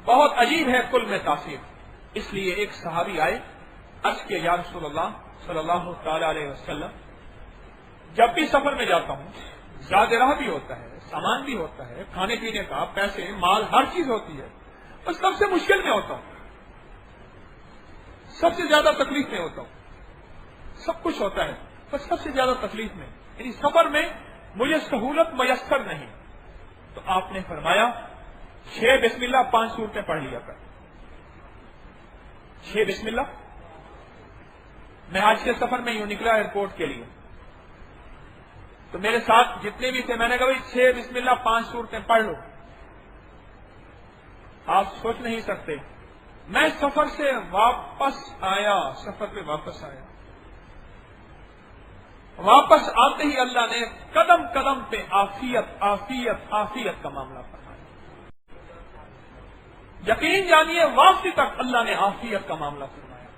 بہت عجیب ہے کل میں تاثیر. اس لیے ایک صحابی آئے، عرض کیا یا رسول اللہ صلی اللہ تعالی علیہ وسلم، جب بھی سفر میں جاتا ہوں زیادہ راہ بھی ہوتا ہے، سامان بھی ہوتا ہے، کھانے پینے کا، پیسے، مال، ہر چیز ہوتی ہے، بس سب سے مشکل میں ہوتا ہوں، سب سے زیادہ تکلیف میں ہوتا ہوں. سب کچھ ہوتا ہے بس سب سے زیادہ تکلیف میں، یعنی سفر میں مجھے سہولت میسر نہیں. تو آپ نے فرمایا 6 بسم اللہ 5 سورتیں پڑھ لیا کر. 6 بسم اللہ. میں آج کے سفر میں یوں نکلا ایئرپورٹ کے لیے، تو میرے ساتھ جتنے بھی تھے میں نے کہا بھائی 6 بسم اللہ 5 سورتیں پڑھ لو. آپ سوچ نہیں سکتے، میں سفر سے واپس آیا، سفر پہ واپس آیا، واپس آتے ہی اللہ نے قدم قدم پہ آفیت آفیت آفیت کا معاملہ فرمایا. یقین جانیے واپسی تک اللہ نے آفیت کا معاملہ فرمایا.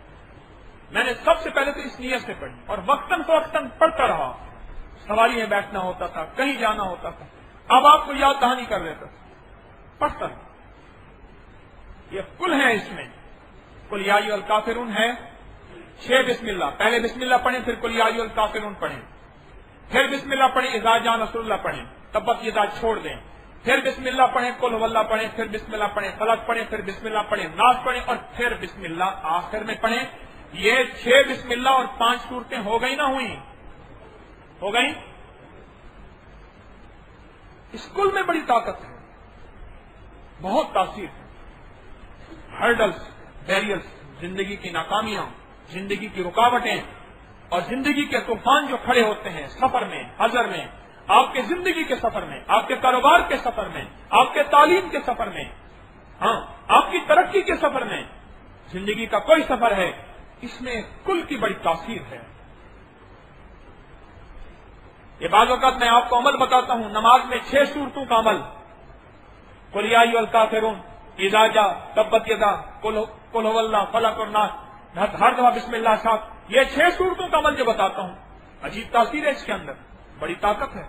میں نے سب سے پہلے تو اس نیت سے پڑھی اور وقتاً فوقتاً پڑھتا رہا. سواری میں بیٹھنا ہوتا تھا، کہیں جانا ہوتا تھا، اب آپ کو یاد دہانی کر لیتا تھا، پڑھتا رہا. یہ کل ہے، اس میں قل یا ایھا الکافرون ہے. 6 بسم اللہ، پہلے بسم اللہ پڑھیں، پھر قل یا ایھا الکافرون پڑھیں، پھر بسم اللہ پڑھیں، اذا جاء نصر اللہ پڑھیں، تبت یدا چھوڑ دیں، پھر بسم اللہ پڑھیں، قل هو اللہ پڑھیں، پھر بسم اللہ پڑھیں، فلق پڑھیں، پھر بسم اللہ پڑھیں، ناس پڑھیں، اور پھر بسم اللہ آخر میں پڑھیں. یہ 6 بسم اللہ اور 5 سورتیں ہو گئی نہ ہوئی؟ ہو گئی. اس کل میں بڑی طاقت ہے، بہت تاثیر ہے. ہرڈلز، بیریئرز، زندگی کی ناکامیاں، زندگی کی رکاوٹیں اور زندگی کے طوفان جو کھڑے ہوتے ہیں سفر میں، حضر میں، آپ کے زندگی کے سفر میں، آپ کے کاروبار کے سفر میں، آپ کے تعلیم کے سفر میں، ہاں آپ کی ترقی کے سفر میں، زندگی کا کوئی سفر ہے، اس میں کل کی بڑی تاثیر ہے. یہ بعض اوقات میں آپ کو عمل بتاتا ہوں، نماز میں 6 سورتوں کا عمل، قل یا ایھا الکافرون، اذا جاء، تبت یدا، قل هو اللہ، فلق اور ناس، ہر دفعہ بسم اللہ صاحب. یہ 6 سورتوں کا عمل جو بتاتا ہوں، عجیب تاثیر ہے اس کے اندر، بڑی طاقت ہے.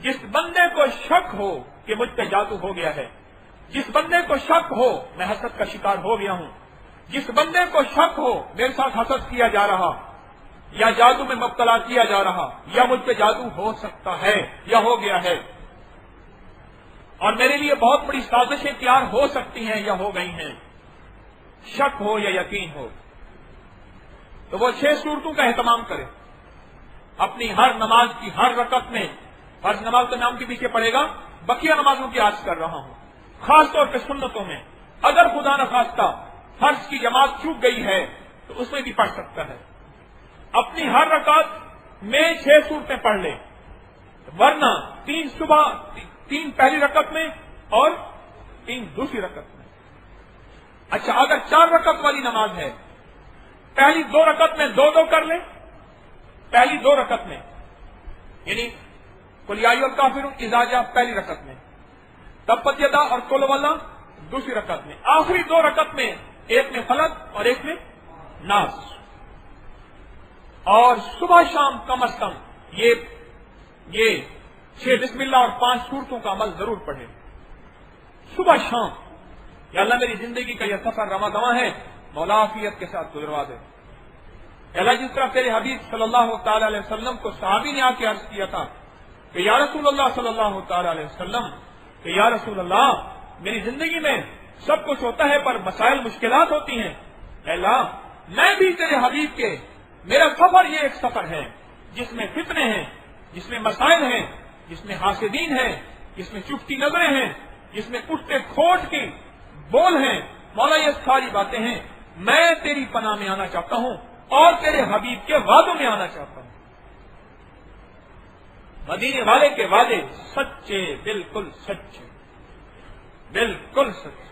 جس بندے کو شک ہو کہ مجھ پہ جادو ہو گیا ہے، جس بندے کو شک ہو میں حسد کا شکار ہو گیا ہوں، جس بندے کو شک ہو میرے ساتھ حسد کیا جا رہا، یا جادو میں مبتلا کیا جا رہا، یا مجھ پہ جادو ہو سکتا ہے یا ہو گیا ہے، اور میرے لیے بہت بڑی سازشیں تیار ہو سکتی ہیں یا ہو گئی ہیں، شک ہو یا یقین ہو، تو وہ 6 سورتوں کا اہتمام کرے. اپنی ہر نماز کی ہر رکعت میں، فرض نماز تو نام کے پیچھے پڑے گا، بقیہ نمازوں کی عرض کر رہا ہوں، خاص طور پہ سنتوں میں اگر خدا نخواستہ فرض کی جماعت چوک گئی ہے تو اس میں بھی پڑھ سکتا ہے. اپنی ہر رکعت میں 6 سورتیں پڑھ لے، ورنہ 3 صبح، 3 پہلی رکعت میں اور 3 دوسری رکعت میں. اچھا اگر 4 رکعت والی نماز ہے، پہلی 2 رکعت میں 2 کر لیں، پہلی 2 رکعت میں، یعنی قل یا ایھا الکافرون اذا جاء پہلی رکعت میں، تبت یدا اور قل هو اللہ دوسری رکعت میں، آخری 2 رکعت میں ایک میں فلق اور ایک میں ناس. اور صبح شام کم از کم یہ 6 بسم اللہ اور 5 سورتوں کا عمل ضرور پڑھے صبح شام. یا اللہ میری زندگی کا یہ سفر رواں دواں ہے، مولا عافیت کے ساتھ گزروا دے. اللہ جس طرح تیرے حبیب صلی اللہ تعالی علیہ وسلم کو صحابی نے آ کے عرض کیا تھا کہ یا رسول اللہ صلی اللہ تعالی علیہ وسلم، کہ یا رسول اللہ میری زندگی میں سب کچھ ہوتا ہے پر مسائل مشکلات ہوتی ہیں. اے اللہ میں بھی تیرے حبیب کے، میرا سفر یہ ایک سفر ہے جس میں فتنے ہیں، جس میں مسائل ہیں، جس میں حاسدین ہیں، جس میں چپتی نظریں ہیں، جس میں کٹتے کھوٹ کی بول ہیں. مولا یہ ساری باتیں ہیں، میں تیری پناہ میں آنا چاہتا ہوں اور تیرے حبیب کے وعدوں میں آنا چاہتا ہوں. مدینے والے کے وعدے سچے، بالکل سچے، بالکل سچے.